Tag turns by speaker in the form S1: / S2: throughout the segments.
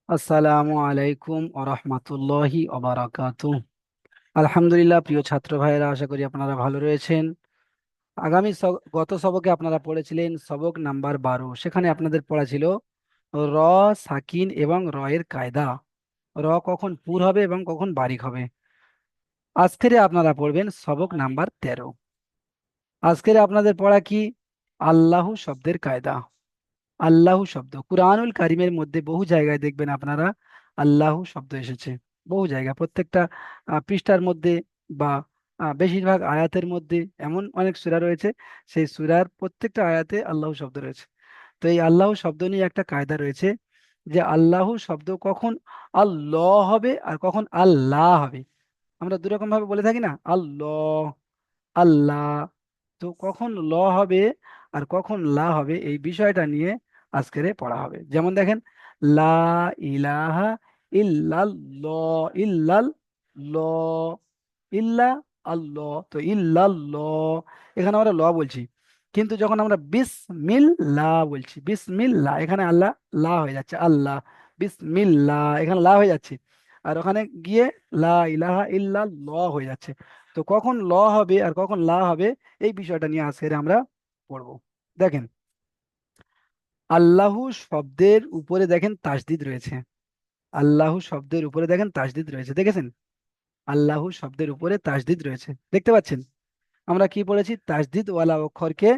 S1: আসসালামু আলাইকুম ওরহমতুল্লাহি ওবারাকাতুহ। আলহামদুলিল্লাহ, প্রিয় ছাত্র ভাইয়েরা, আশা করি আপনারা ভালো রয়েছেন। গত সবকে আপনারা পড়েছিলেন সবক নাম্বার 12। সেখানে আপনাদের পড়া ছিল র, সাকিন এবং র এর কায়দা। র কখন পুর হবে এবং কখন বারিক হবে। আজকের আপনারা পড়বেন সবক নাম্বার 13। আজকের আপনাদের পড়া কি? আল্লাহু শব্দের কায়দা। আল্লাহু শব্দ কুরআনুল কারিমের মধ্যে বহু জায়গায় দেখবেন আপনারা আল্লাহু শব্দ এসেছে। বহু জায়গায় প্রত্যেকটা পৃষ্ঠার মধ্যে বা বেশিরভাগ আয়াতের মধ্যে এমন অনেক সূরা রয়েছে, সেই সূরার প্রত্যেকটা আয়াতে আল্লাহু শব্দ রয়েছে। তো এই আল্লাহু শব্দ নিয়ে একটা কায়দা রয়েছে যে আল্লাহু শব্দ কখন আল্লাহ হবে আর কখন আল্লাহ হবে। আমরা দুরকম ভাবে বলে থাকি না, আল্লাহ, আল্লাহ। তো কখন ল হবে আর কখন লা হবে এই বিষয়টা নিয়ে আজকের পড়া হবে। যেমন দেখেন, লা ইলাহা ইল্লাল্লাহ, ইল্লাল ল, ইল্লা আল্লাহ। তো ইল্লাল্লাহ, এখানে আমরা ল বলছি, কিন্তু যখন আমরা বিসমিল্লাহ বলছি, বিসমিল্লাহ, এখানে আল্লাহ লা হয়ে যাচ্ছে, আল্লাহ। বিসমিল্লাহ, এখানে লা হয়ে যাচ্ছে, আর ওখানে গিয়ে লা ইলাহা ইল্লাল্লাহ হয়ে যাচ্ছে। তো কখন ল হবে আর কখন লা হবে এই বিষয়টা নিয়ে আজকে আমরা পড়বো। দেখেন, আল্লাহু শব্দের উপরে দেখেন তাসদিদ রয়েছে। আল্লাহু শব্দের উপরে দেখেন তাসদিদ রয়েছে, দেখেছেন? আল্লাহু শব্দের উপরে তাসদিদ রয়েছে, দেখতে পাচ্ছেন? আমরা কি পড়েছি? তাসদিদ ওয়ালা অক্ষরকে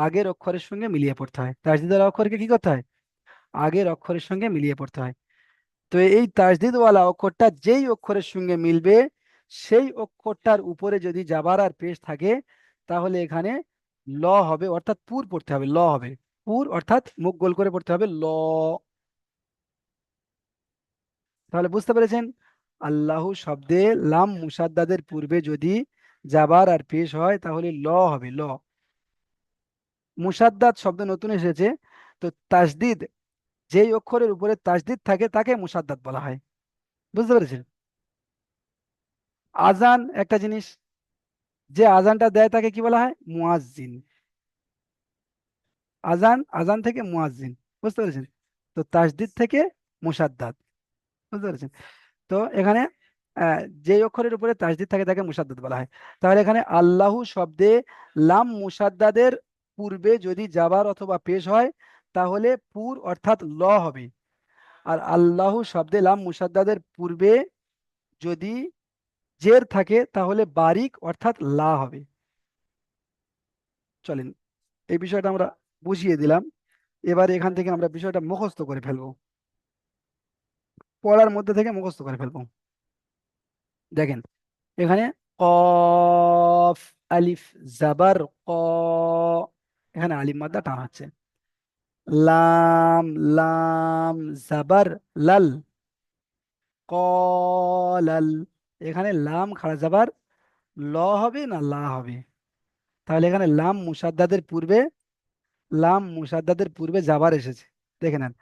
S1: আগের অক্ষরের সঙ্গে মিলিয়ে পড়তে হয়। তাসদিদ ওয়ালা অক্ষরকে কি করতে হয়? আগের অক্ষরের সঙ্গে মিলিয়ে পড়তে হয়। তো এই তাসদিদওয়ালা অক্ষরটা যেই অক্ষরের সঙ্গে মিলবে, সেই অক্ষরটার উপরে যদি জাবার আর পেশ থাকে, তাহলে এখানে ল হবে, অর্থাৎ পুর পড়তে হবে, ল হবে। পুর অর্থাৎ মুখ গোল করে পড়তে হবে, ল। তাহলে বুঝতে পেরেছেন, আল্লাহু শব্দে লাম মুসাদ্দাদের পূর্বে যদি জাবার আর পেশ হয় তাহলে ল হবে, ল। মুসাদ্দাদ শব্দ নতুন এসেছে। তো তাসদিদ, যেই অক্ষরের উপরে তাসদিদ থাকে তাকে মুসাদ্দাদ বলা হয়। বুঝতে পেরেছেন? আজান একটা জিনিস, যে আজানটা দেয় তাকে কি বলা হয়? মুয়াজ্জিন। আজান, আজান থেকে মুয়াজ্জিন। বুঝতে পেরেছেন? তো তাসদিদ থেকে মুসাদ্দাদ। বুঝতে পেরেছেন? তো এখানে যে অক্ষরের উপরে তাসদিদ থাকে তাকে মুসাদ্দাদ বলা হয়। তাহলে এখানে আল্লাহু শব্দে লাম মুসাদ্দাদের পূর্বে যদি জাবার অথবা পেশ হয়, তাহলে পুর অর্থাৎ ল হবে। আর আল্লাহু শব্দে লাম মুসাদ্দাদের পূর্বে যদি জের থাকে তাহলে বারিক অর্থাৎ লা হবে। চলেন, এই বিষয়টা আমরা বুঝিয়ে দিলাম। এবারে এখান থেকে আমরা বিষয়টা মুখস্থ করে ফেলবো, পড়ার মধ্যে থেকে মুখস্থ করে ফেলবো। দেখেন, এখানে কফ, আলিফ, জাবার ক, এখানে আলিফ মাদ্দা টান হচ্ছে। লাম, লাম, জাবার লাল, কলাল। এখানে লাম খাড়া জাবার ল হবে না লা হবে? তাহলে এখানে লাম মুসাদ্দাদের পূর্বে জাবার এসেছে। দেখে নেন,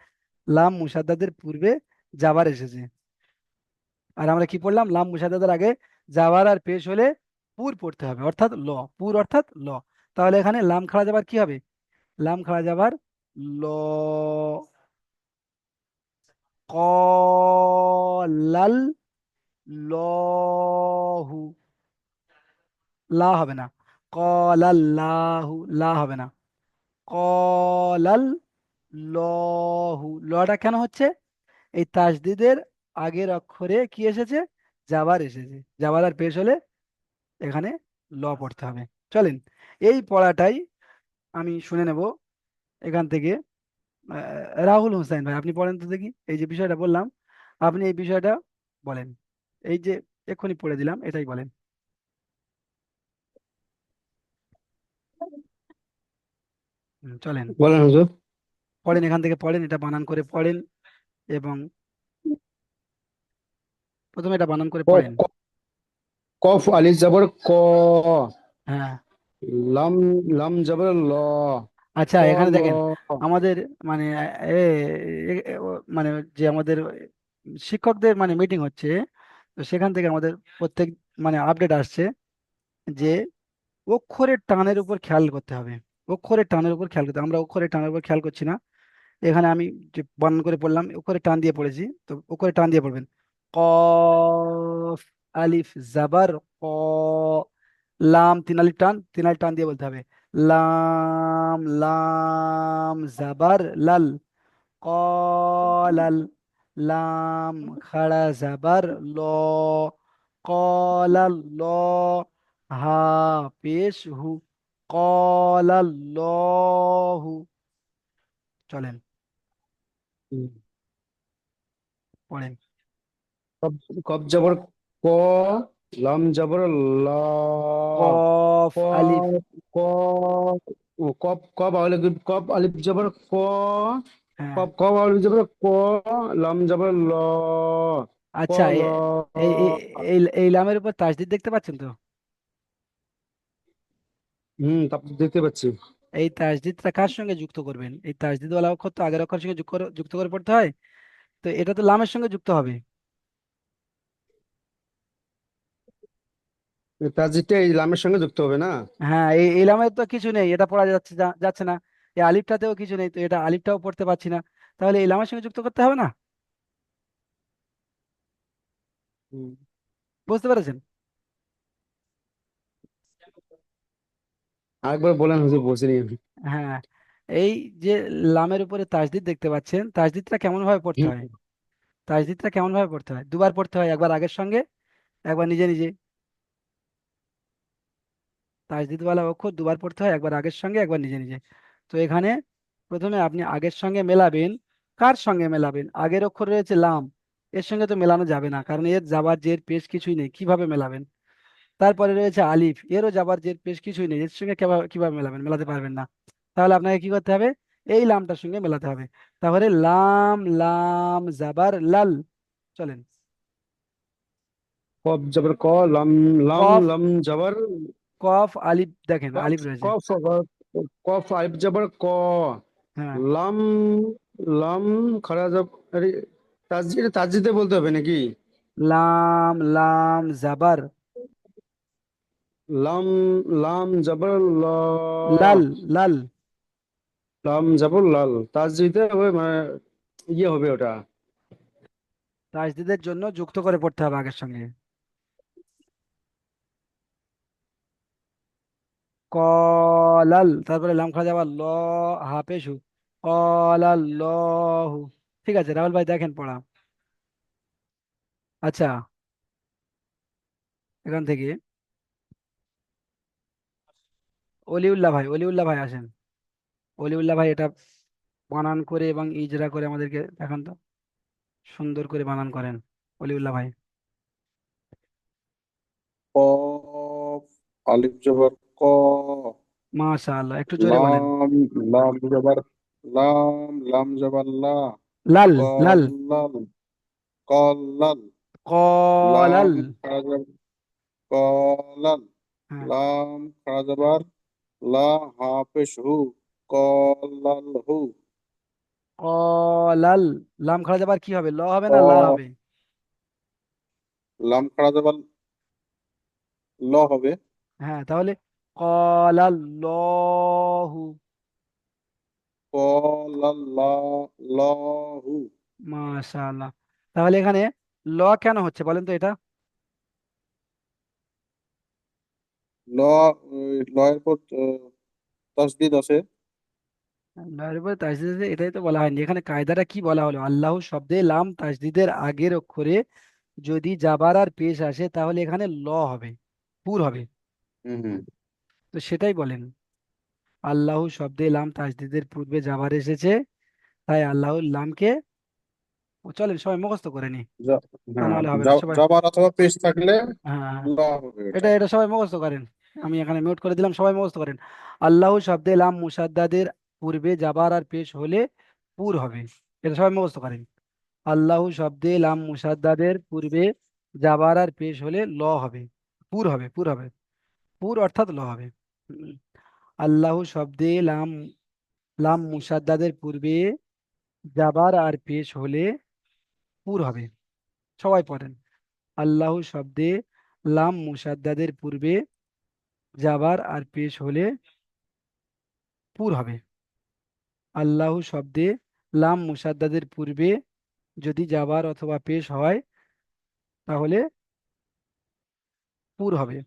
S1: লাম মুসাদ্দাদের পূর্বে জাবার এসেছে। আর আমরা কি পড়লাম? লাম মুসাদ্দাদের আগে জাবার আর পেশ হলে পুর পড়তে হবে, অর্থাৎ ল। পুর অর্থাৎ ল। তাহলে এখানে লাম খাড়া যাবার কি হবে? লাম খাড়া যাবার ল। কলাল লহু, লা হবে না। কলাল্লাহু, লা হবে না। কলাল লহু, লটা কেন হচ্ছে? এই তাসদিদের আগের অক্ষরে কি এসেছে? জাবার এসেছে। জাবার আর পেশ হলে এখানে ল পড়তে হবে। চলেন, এই পড়াটাই আমি শুনে নেব এখান থেকে। রাহুল হোসেন ভাই, আপনি পড়েন তো দেখি, এই যে বিষয়টা বললাম, আপনি এই বিষয়টা বলেন। এই যে এক্ষুনি পড়ে দিলাম, এটাই বলেন। চলেন,
S2: বলেন হুজুর।
S1: পড়েন, এখান থেকে পড়েন, এটা বানান করে পড়েন, এবং প্রথমে এটা বানান করে
S2: কফ
S1: পড়েন।
S2: কফ আলিফ জবর ক,
S1: হ্যাঁ।
S2: লাম লাম জবর ল,
S1: আচ্ছা,
S2: ক
S1: এখানে
S2: ল।
S1: দেখেন, আমাদের মানে এ, মানে যে আমাদের শিক্ষকদের মানে মিটিং হচ্ছে, তো সেখান থেকে আমাদের প্রত্যেক মানে আপডেট আসছে যে অক্ষরের টানের উপর খেয়াল করতে হবে। অক্ষরের টানের উপর খেয়াল করতে হবে। আমরা অক্ষরের টানের উপর খেয়াল করছি না। এখানে আমি যে বানান করে পড়লাম, উপরে টান দিয়ে পড়েছি, তো উপরে টান দিয়ে পড়বেন। কফ আলিফ জাবার ক, লাম তিন আলিফ টান, তিন আলিফ টান দিয়ে বলতে হবে। লাম লাম জাবার লাল, কলাল। লাম খাড়া জাবার ল, কলাল ল। হা পেশ হু, কলাল হু। চলেন
S2: হুম।
S1: পড়েন।
S2: কফ কফ জবর ক, লাম জবর ল,
S1: কফ
S2: ক
S1: আলিফ।
S2: ক ও কফ কফ আলিফ, কফ আলিফ জবর ক,
S1: হ্যাঁ,
S2: কফ কফ আলিফ জবর ক, লাম জবর ল, ক
S1: আচ্ছা,
S2: ল।
S1: এই এই এই লামের উপর তাসদিদ দেখতে পাচ্ছেন তো?
S2: তারপর দেখতে পাচ্ছি।
S1: এই তাসদিদটা কার সঙ্গে যুক্ত করবেন? এই তাসদিদওয়ালা অক্ষর তো আগের অক্ষরের সঙ্গে যুক্ত করে পড়তে হয়। তো এটা তো লামের সঙ্গে যুক্ত হবে।
S2: তাজিদটা এই লামের সঙ্গে যুক্ত হবে না?
S1: হ্যাঁ, এই লামের তো কিছু নেই, এটা পড়া যাচ্ছে যাচ্ছে না। এই আলিফটাতেও কিছু নেই, তো এটা আলিফটাও পড়তে পারছি না। তাহলে এই লামের সঙ্গে যুক্ত করতে হবে না?
S2: হুম।
S1: বুঝতে পেরেছেন?
S2: আরেকবার বলেন হুজুর, বলছিনি আমি।
S1: হ্যাঁ, এই যে লামের উপরে তাসদিদ দেখতে পাচ্ছেন, তাসদিদটা কেমন ভাবে পড়তে হয়?
S2: হুম।
S1: তাসদিদটা কেমন ভাবে পড়তে হয়? দুবার পড়তে হয়, একবার আগের সঙ্গে, একবার নিজে নিজে। তাসদিদওয়ালা অক্ষর দুবার পড়তে হয়, একবার আগের সঙ্গে, একবার নিজে নিজে। তো এখানে প্রথমে আপনি আগের সঙ্গে মেলাবেন। কার সঙ্গে মেলাবেন? আগের অক্ষর রয়েছে লাম, এর সঙ্গে তো মেলানো যাবে না, কারণ এর জাবার জের পেশ কিছুই নেই, কিভাবে মেলাবেন? তারপরে রয়েছে আলিফ, এরও জাবার জের পেশ কিছুই নেই, এর সঙ্গে কিভাবে কিভাবে মেলাবেন? মেলাতে পারবেন না। তাহলে আপনাকে কি করতে হবে? এই লামটার সঙ্গে মেলাতে হবে। তাহলে লাম লাম জাবার লাল। চলেন।
S2: কফ জবর ক, লাম লাম
S1: কফ,
S2: লাম জবর
S1: কফ আলিফ, দেখেন
S2: কফ,
S1: আলিফ রয়েছে।
S2: কফ কফ আলিফ জবর ক,
S1: হ্যাঁ,
S2: লাম লাম খারা জব, আরে তাজিদ, তাজিদে বলতে হবে নাকি?
S1: লাম লাম জাবার
S2: লাম লাম জবর ল,
S1: লাল লাল।
S2: লাম জবর লাল, তাজিদে হবে মানে ইয়ে হবে ওটা।
S1: তাজদিদের জন্য যুক্ত করে পড়তে হবে আগের সঙ্গে। কলাল, তারপরে লাম খাওয়া যাবার ল, হাফেশু, কলাল লহু। ঠিক আছে রাহুল ভাই, দেখেন পড়া। আচ্ছা, এখান থেকে অলিউল্লাহ ভাই, অলিউল্লাহ ভাই আসেন। অলিউল্লাহ ভাই এটা বানান করে এবং ইজরা করে আমাদেরকে দেখান তো, সুন্দর করে বানান করেন অলিউল্লাহ ভাই।
S3: কফ আলিফ জবর ক,
S1: মাশাআল্লাহ, একটু জোরে বলেন।
S3: লাম লাম জবর লাম, লাম জবর লা,
S1: লাল লাল।
S3: কল্লাল কল্লাল,
S1: কলাল।
S3: লাম খাড়া জবর কলাল,
S1: হ্যাঁ,
S3: লাম খাড়া জবর লা, হাফেশ হু, কল্লাল হু।
S1: কলাল। লাম খাওয়া যাবার কি হবে? ল হবে না লা
S3: ক
S1: হবে?
S3: লাম খাড়া জবর ল হবে।
S1: হ্যাঁ, তাহলে কলাল্লাহু।
S3: কল্লাল্লাহু।
S1: মাশাআল্লাহ। তাহলে এখানে ল কেন হচ্ছে বলেন তো এটা?
S3: ল, লয়ের পর তাসদিদ আছে।
S1: লয়ের উপরে তাসদিদ আছে, এটাই তো বলা হয়নি এখানে। কায়দাটা কি বলা হলো? আল্লাহ শব্দে লাম তাসদিদের আগের অক্ষরে যদি জাবার আর পেশ আসে, তাহলে এখানে ল হবে, পুর হবে।
S3: হুম হুম।
S1: তো সেটাই বলেন। আল্লাহ শব্দে লাম তাসদিদের পূর্বে জাবার এসেছে, তাই আল্লাহর লামকে, ও চলেন সবাই মুখস্থ করে নি,
S3: জ-
S1: তা
S3: হ্যাঁ,
S1: নাহলে হবে না সবাই।
S3: জবর অথবা পেশ থাকলে
S1: হ্যাঁ, হ্যাঁ,
S3: ল হবে
S1: এটা
S3: এটা।
S1: এটা সবাই মুখস্থ করেন। আমি এখানে মিউট করে দিলাম, সবাই মুখস্থ করেন। আল্লাহ শব্দে লাম মুসাদ্দাদের পূর্বে জাবার আর পেশ হলে পুর হবে। এটা সবাই মুখস্থ করেন। আল্লাহ শব্দে লাম মুসাদ্দাদের পূর্বে জাবার আর পেশ হলে ল হবে, পুর হবে, পুর হবে। পুর অর্থাৎ ল হবে। উম, আল্লাহ শব্দে লাম লাম মুসাদ্দাদের পূর্বে জাবার আর পেশ হলে পুর হবে। সবাই পড়েন। আল্লাহ শব্দে লাম মুসাদ্দাদের পূর্বে জাবার আর পেশ হলে পুর হবে। আল্লাহ শব্দে লাম মুসাদ্দাদের পূর্বে যদি জাবার অথবা পেশ হয় তাহলে পুর হবে।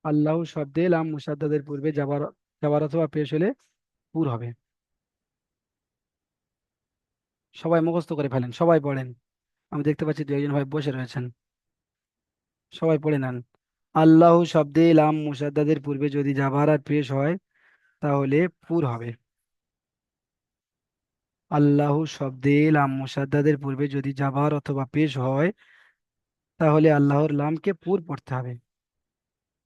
S1: আল্লাহ শব্দে লাম মুসাদ্দাদের পূর্বে জাবার জাবার অথবা পেশ হলে পুর হবে। সবাই মুখস্থ করে ফেলেন, সবাই পড়েন। আমি দেখতে পাচ্ছি দু একজন ভাই বসে রয়েছেন, সবাই পড়ে নেন। আল্লাহ শব্দে লাম মুসাদ্দাদের পূর্বে যদি জাবার আর পেশ হয় তাহলে পুর হবে। আল্লাহ শব্দে লাম মুসাদ্দাদের পূর্বে যদি জাবার অথবা পেশ হয় তাহলে আল্লাহর লামকে পুর পড়তে হবে।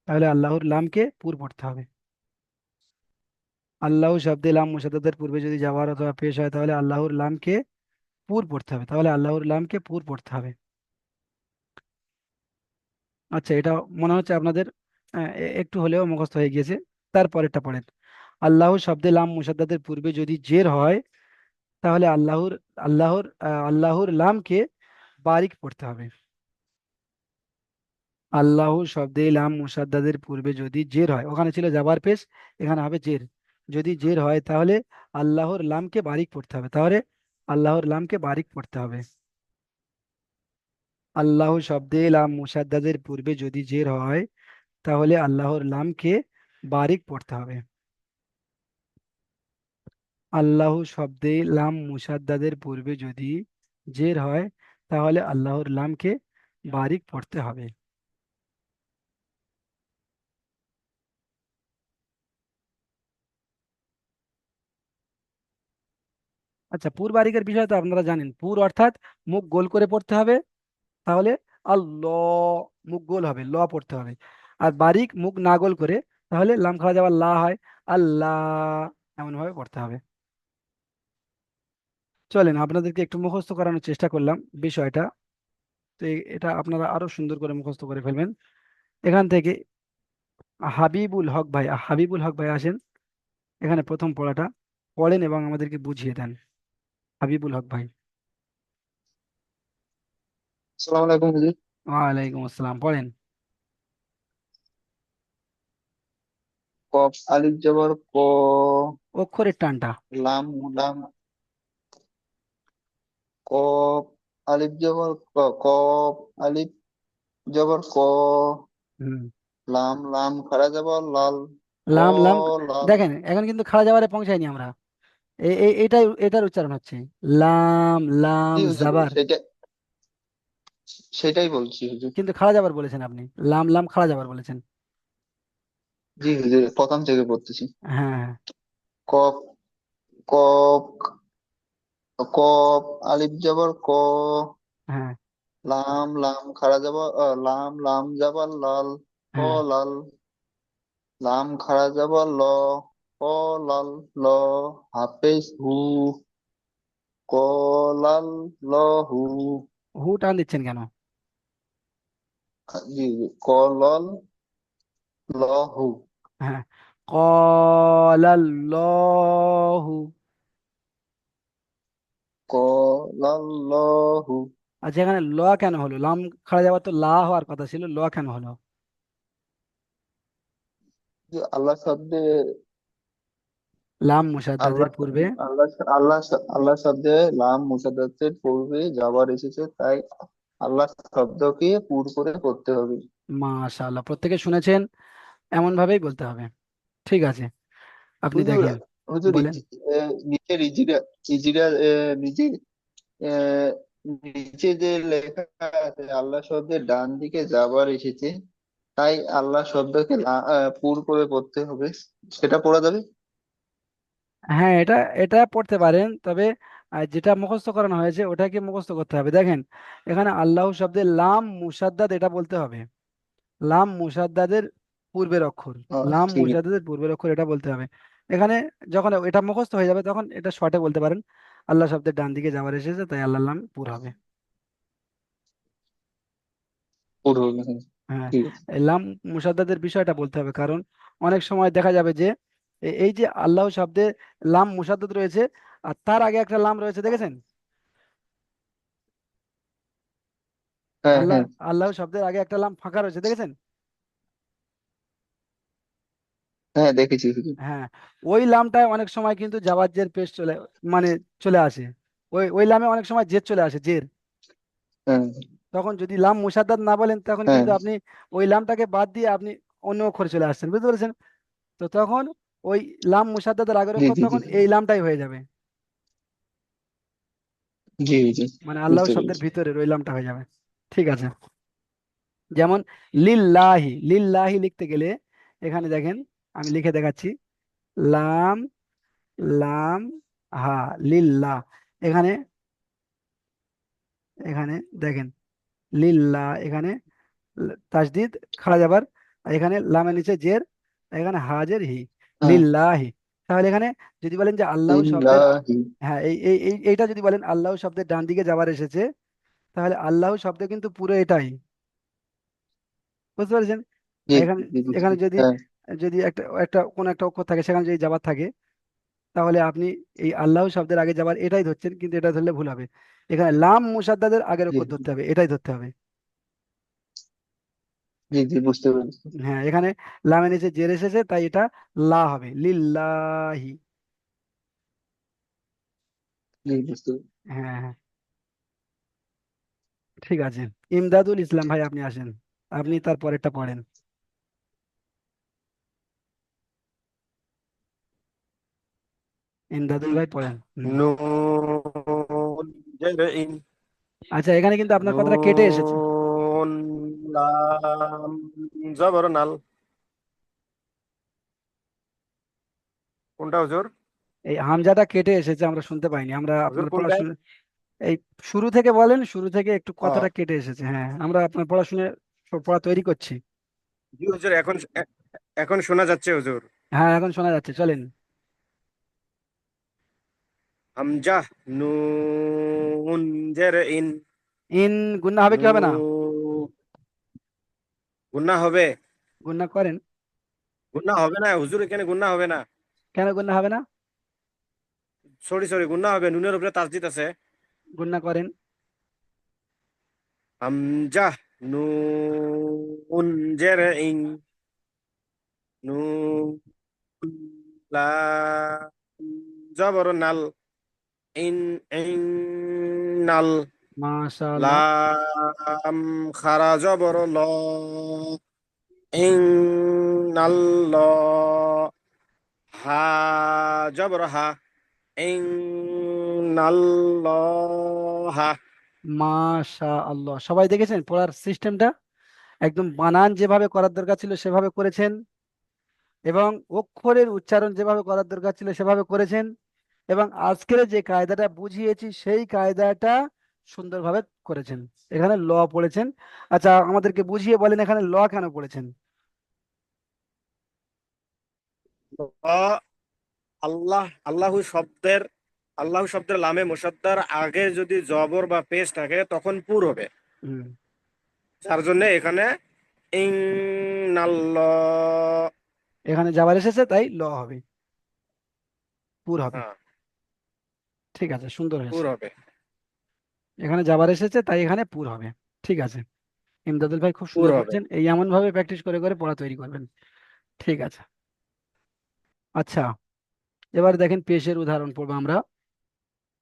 S1: তাহলে আল্লাহর লামকে পুর পড়তে হবে। আল্লাহ শব্দে লাম মুসাদ্দাদের পূর্বে যদি জাবার অথবা পেশ হয় তাহলে আল্লাহর লামকে পুর পড়তে হবে। তাহলে আল্লাহর লামকে পুর পড়তে হবে। আচ্ছা, এটা মনে হচ্ছে আপনাদের একটু হলেও মুখস্থ হয়ে গিয়েছে। তারপরেরটা পড়েন। আল্লাহ শব্দে লাম মুসাদ্দাদের পূর্বে যদি জের হয় তাহলে আল্লাহর লামকে বারিক পড়তে হবে। আল্লাহ শব্দে লাম মুসাদ্দাদের পূর্বে যদি জের হয়, ওখানে ছিল জাবার পেশ, এখানে হবে জের। যদি জের হয় তাহলে আল্লাহর লামকে বারিক পড়তে হবে। তাহলে আল্লাহর লামকে বারিক পড়তে হবে। আল্লাহ শব্দে লাম মুসাদ্দাদের পূর্বে যদি জের হয় তাহলে আল্লাহর লামকে বারিক পড়তে হবে। আল্লাহ শব্দে লাম মুসাদ্দাদের পূর্বে যদি জের হয় তাহলে আল্লাহর লামকে বারিক পড়তে হবে। আচ্ছা, পুর বারিকের বিষয় তো আপনারা জানেন। পুর অর্থাৎ মুখ গোল করে পড়তে হবে, তাহলে আল্লাহ, মুখ গোল হবে, ল পড়তে হবে। আর বারিক মুখ না গোল করে, তাহলে লাম খাওয়া যাওয়ার লা হয়, আল্লাহ, এমন ভাবে পড়তে হবে। চলেন আপনাদেরকে একটু মুখস্থ করানোর চেষ্টা করলাম বিষয়টা। তো এটা আপনারা আরো সুন্দর করে মুখস্থ করে ফেলবেন। এখান থেকে হাবিবুল হক ভাই আসেন, এখানে প্রথম পড়াটা পড়েন এবং আমাদেরকে বুঝিয়ে দেন। হাবিবুল হক ভাই।
S4: আসসালামু আলাইকুম হুজুর।
S1: ওয়ালাইকুম আসসালাম, পড়েন।
S4: কফ আলিফ জবর ক,
S1: অক্ষরের টানটা।
S4: লাম লাম, কফ আলিফ জবর ক, কফ আলিফ জবর ক,
S1: হুম।
S4: লাম লাম খারা জবর লাল, ক
S1: লাম লাম।
S4: লাল।
S1: দেখেন এখন কিন্তু খাড়া যাবারে পৌঁছায়নি আমরা। এটার উচ্চারণ হচ্ছে লাম লাম
S4: জি হুজুর,
S1: জাবার।
S4: সেটাই বলছি হুজুর।
S1: কিন্তু খাড়া যাবার বলেছেন আপনি, লাম লাম খাড়া যাবার বলেছেন।
S4: জি হুজুর, প্রথম থেকে পড়তেছি।
S1: হ্যাঁ,
S4: কফ, কফ, কফ আলিফ জবর ক,
S1: হ্যাঁ,
S4: লাম লাম খারা জবর লাম লাম জবর লাল, ক
S1: হ্যাঁ।
S4: লাল, লাম খারা জবর ল, ক লাল, ল হাফেজ হু, কলাল লহু।
S1: হু টান দিচ্ছেন কেন?
S4: জি জি, কলল লহু,
S1: হ্যাঁ, কলাল্লাহু।
S4: কলাল লহু।
S1: আচ্ছা, এখানে ল কেন হলো? লাম খাড়া যাবার তো লা হওয়ার কথা ছিল, ল কেন হলো?
S4: যে আল্লাহ শব্দে,
S1: লাম মুসাদ্দাদের
S4: আল্লাহ
S1: পূর্বে।
S4: আল্লাহ আল্লাহ আল্লাহ শব্দে লাম মুসাদ্দাতের পূর্বে যাবার এসেছে, তাই আল্লাহ শব্দকে পুর করে করতে হবে।
S1: মাশাআল্লাহ, প্রত্যেকে শুনেছেন, এমন ভাবেই বলতে হবে। ঠিক আছে, আপনি
S4: হুজুর,
S1: দেখেন।
S4: হুজুর
S1: বলেন।
S4: নিচের ইজিরা, ইজিরা নিচে, আহ, নিচে যে লেখা আছে আল্লাহ শব্দের ডান দিকে যাবার এসেছে, তাই আল্লাহ শব্দকে পুর করে পড়তে হবে, সেটা পড়া যাবে?
S1: হ্যাঁ, এটা এটা পড়তে পারেন, তবে যেটা মুখস্থ করানো হয়েছে ওটাকে মুখস্থ করতে হবে। দেখেন, এখানে আল্লাহ শব্দে লাম মুসাদ্দাদ এটা বলতে হবে। লাম মুসাদ্দাদের পূর্বের অক্ষর। লাম
S4: ঠিক আছে।
S1: মুসাদ্দাদের পূর্বের অক্ষর এটা বলতে হবে। এখানে যখন এটা মুখস্থ হয়ে যাবে তখন এটা শর্টে বলতে পারেন। আল্লাহ শব্দের ডান দিকে যাবার এসেছে তাই আল্লাহ লাম পুর হবে।
S4: পুর হবে, হ্যাঁ।
S1: হ্যাঁ,
S4: ঠিক আছে।
S1: এই লাম মুসাদ্দাদের বিষয়টা বলতে হবে, কারণ অনেক সময় দেখা যাবে যে এই যে আল্লাহ শব্দে লাম মুসাদ্দাদ রয়েছে আর তার আগে একটা লাম রয়েছে, দেখেছেন?
S4: হ্যাঁ
S1: আল্লাহ
S4: হ্যাঁ।
S1: আল্লাহ শব্দের আগে একটা লাম ফাঁকা রয়েছে, দেখেছেন?
S4: হ্যাঁ, দেখেছি হুজুর।
S1: হ্যাঁ, ওই লামটায় অনেক সময় কিন্তু জাবাজ্জের পেশ মানে চলে আসে। ওই লামে অনেক সময় জের চলে আসে, জের।
S4: হ্যাঁ,
S1: তখন যদি লাম মুসাদ্দাদ না বলেন তখন
S4: হ্যাঁ।
S1: কিন্তু আপনি ওই লামটাকে বাদ দিয়ে আপনি অন্য অক্ষরে চলে আসছেন, বুঝতে পেরেছেন? তো তখন ওই লাম মুসাদ্দাদের আগের
S4: জি,
S1: অক্ষর
S4: জি, জি,
S1: তখন এই লামটাই হয়ে যাবে।
S4: জি, জি,
S1: মানে আল্লাহ
S4: বুঝতে
S1: শব্দের
S4: পেরেছি।
S1: ভিতরের ওই লামটা হয়ে যাবে। ঠিক আছে। যেমন লিল্লাহি, লিল্লাহি লিখতে গেলে এখানে দেখেন, আমি লিখে দেখাচ্ছি। লাম, লাম, হা, লিল্লাহ। এখানে, এখানে দেখেন, লিল্লাহ, এখানে তাসদিদ, খাড়া যাবার, আর এখানে লামের নিচে জের, আর এখানে হাজের হি,
S4: হ্যাঁ।
S1: লিল্লাহি। তাহলে এখানে যদি বলেন যে আল্লাহ শব্দের,
S4: লিল্লাহি।
S1: হ্যাঁ, এইটা যদি বলেন আল্লাহ শব্দের ডান দিকে যাবার এসেছে, তাহলে আল্লাহ শব্দ কিন্তু পুরো এটাই, বুঝতে পারছেন?
S4: জি,
S1: আর এখানে,
S4: জি, বুঝছি।
S1: এখানে যদি
S4: হ্যাঁ,
S1: যদি একটা একটা কোন একটা অক্ষর থাকে সেখানে যদি যাবার থাকে, তাহলে আপনি এই আল্লাহ শব্দের আগে যাবার এটাই ধরছেন, কিন্তু এটা ধরলে ভুল হবে। এখানে লাম মুসাদ্দাদের আগের
S4: জি,
S1: অক্ষর ধরতে হবে, এটাই ধরতে হবে।
S4: জি, জি, বুঝতে পেরেছি।
S1: হ্যাঁ, এখানে লামের নিচে জের এসেছে তাই এটা লা হবে, লিল্লাহি।
S4: জি, বুঝতে পেরেছি।
S1: হ্যাঁ, হ্যাঁ, ঠিক আছে। ইমদাদুল ইসলাম ভাই, আপনি আসেন, আপনি তার পরেরটা পড়েন। ইমদাদুল ভাই পড়েন। হুম।
S2: নুন জের ইন।
S1: আচ্ছা, এখানে কিন্তু আপনার কথাটা কেটে এসেছে।
S2: নুন লাম জবর নাল। কোনটা হুজুর?
S1: এই হামজাটা কেটে এসেছে, আমরা শুনতে পাইনি, আমরা
S2: হুজুর
S1: আপনার
S2: কোনটায়?
S1: পড়াশোনা, এই শুরু থেকে বলেন, শুরু থেকে একটু
S2: ও
S1: কথাটা কেটে এসেছে। হ্যাঁ, আমরা আপনার পড়াশোনা, পড়া তৈরি করছি।
S2: জি হুজুর, এখন শোনা যাচ্ছে হুজুর।
S1: হ্যাঁ, এখন শোনা যাচ্ছে, চলেন।
S2: হামজা, নুন জের ইন।
S1: ইন গুন্না হবে কি হবে না?
S2: নুন গুন্না হবে।
S1: গুন্না করেন।
S2: গুন্না হবে না হুজুর, এখানে গুন্না হবে না।
S1: কেন গুন্না হবে না?
S2: সরি সরি, গুন্না হবে, নুনের উপরে তাসদিদ আছে।
S1: গুন্না করেন।
S2: হামজা, নুন জের ইন। নুন লাম জবর নাল। ইন ইন নাল।
S1: মাশাআল্লাহ।
S2: লাম খারা জবর ল। ইন নাল ল। হা জবর হা। ইন নাল ল হা।
S1: মাশাআল্লাহ, সবাই দেখেছেন পড়ার সিস্টেমটা? একদম বানান যেভাবে করার দরকার ছিল সেভাবে করেছেন, এবং অক্ষরের উচ্চারণ যেভাবে করার দরকার ছিল সেভাবে করেছেন, এবং আজকের যে কায়দাটা বুঝিয়েছি সেই কায়দাটা সুন্দরভাবে করেছেন। এখানে ল পড়েছেন। আচ্ছা, আমাদেরকে বুঝিয়ে বলেন এখানে ল কেন পড়েছেন?
S2: ল, আল্লাহ শব্দের লামে মুসাদ্দার আগে যদি জবর বা পেশ থাকে তখন পুর হবে।
S1: হুম।
S2: যার জন্য এখানে ইং নাল্ল।
S1: এখানে যাবার এসেছে তাই ল হবে, পুর হবে।
S2: হ্যাঁ,
S1: ঠিক আছে, সুন্দর
S2: পুর
S1: হয়েছে।
S2: হবে।
S1: এখানে যাবার এসেছে তাই এখানে পুর হবে। ঠিক আছে। ইমদাদুল ভাই খুব
S2: পুর
S1: সুন্দর
S2: হবে।
S1: বলছেন, এই এমন ভাবে প্র্যাকটিস করে করে পড়া তৈরি করবেন। ঠিক আছে। আচ্ছা, এবার দেখেন পেশের উদাহরণ পড়বো আমরা।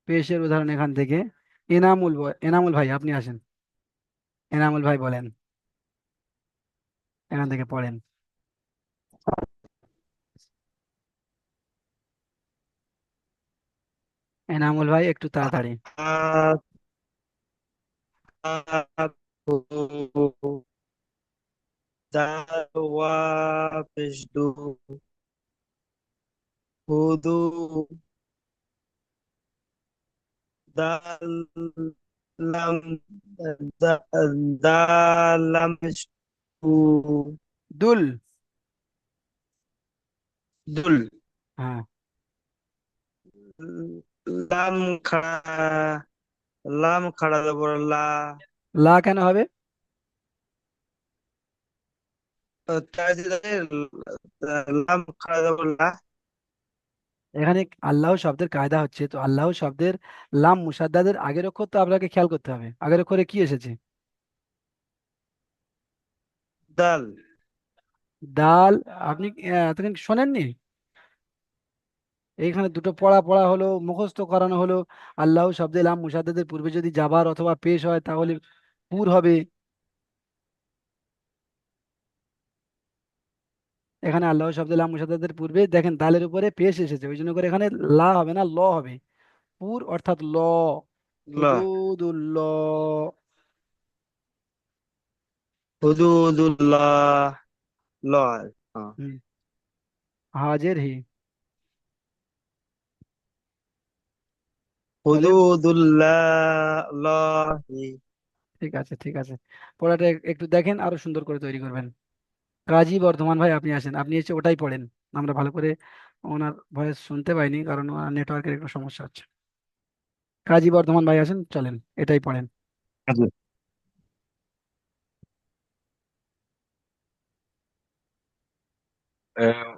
S1: পেশের উদাহরণ এখান থেকে, এনামুল ভাই আপনি আসেন, এনামুল ভাই বলেন, এখান থেকে পড়েন। এনামুল ভাই একটু তাড়াতাড়ি।
S5: hudu dal lam da- dalam su
S1: দুল।
S5: dul
S1: হ্যাঁ,
S5: lam khara lam khara জবর লা
S1: লা কেন হবে?
S5: তার সাথে লাম খাড়া জবর লা
S1: এখানে আল্লাহ শব্দের কায়দা হচ্ছে, তো আল্লাহ শব্দের লাম মুসাদ্দাদের আগের অক্ষর তো আপনাকে খেয়াল করতে হবে, আগের অক্ষরে কি এসেছে?
S5: দাল
S1: দাল। আপনি এতদিন শোনেননি? এইখানে দুটো পড়া পড়া হলো, মুখস্থ করানো হলো। আল্লাহ শব্দে লাম মুসাদ্দাদের পূর্বে যদি যাবার অথবা পেশ হয় তাহলে পুর হবে। এখানে আল্লাহ শব্দে লাম মুসাদ্দাদের পূর্বে দেখেন দালের উপরে পেশ এসেছে, ওই জন্য করে এখানে লা হবে না, ল হবে। পুর অর্থাৎ ল।
S5: ল।
S1: হুদুদুল্ল।
S5: হুদুদুল্লাহ। ল। হ্যাঁ।
S1: হুম, হাজের হি। চলেন।
S5: হুদুদুল্লাহি।
S1: ঠিক আছে, ঠিক আছে। পড়াটা একটু দেখেন, আরো সুন্দর করে তৈরি করবেন। কাজী বর্ধমান ভাই আপনি আসেন, আপনি এসে ওটাই পড়েন। আমরা ভালো করে ওনার ভয়েস শুনতে পাইনি, কারণ ওনার নেটওয়ার্কের একটু সমস্যা হচ্ছে। কাজী বর্ধমান ভাই আসেন, চলেন এটাই পড়েন।
S6: জি। আহ,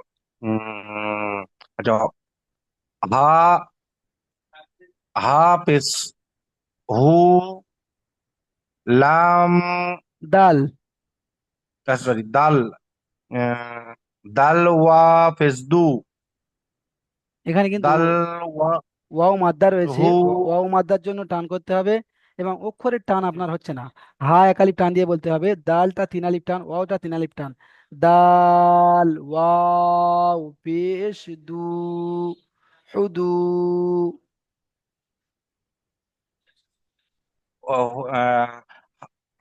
S6: আচ্ছা, হা হা পেশ হু লাম,
S1: দাল।
S6: সরি দাল, আহ, দাল ওয়া পেশ দু,
S1: এখানে কিন্তু
S6: দাল ওয়া
S1: ওয়াও মাদ্দা রয়েছে,
S6: হু
S1: ওয়াও মাদ্দার জন্য টান করতে হবে, এবং অক্ষরের টান আপনার হচ্ছে না। হা একালিপ টান দিয়ে বলতে হবে, দালটা তিন আলিপ টান, ওয়াওটা তিন আলিপ টান। দাল ওয়াও পেশ দু হুদু।
S6: আহ,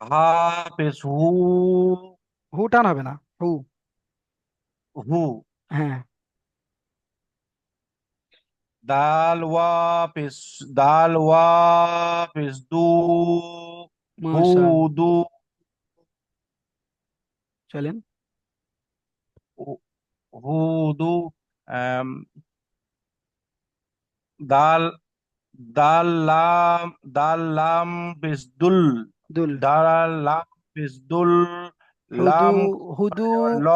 S6: হা পেশ হু
S1: হু টান হবে না, হু।
S6: হু,
S1: হ্যাঁ।
S6: দাল ওয়া পেশ, দাল ওয়া পেশ দু হু
S1: মাশাআল্লাহ।
S6: দু,
S1: চলেন।
S6: হু দু, দাল, দাল লাম, দাল লাম পেশদুল,
S1: দুল।
S6: দাল লাম পেশদুল,
S1: হুদু।
S6: লাম
S1: হুদু।
S6: ল,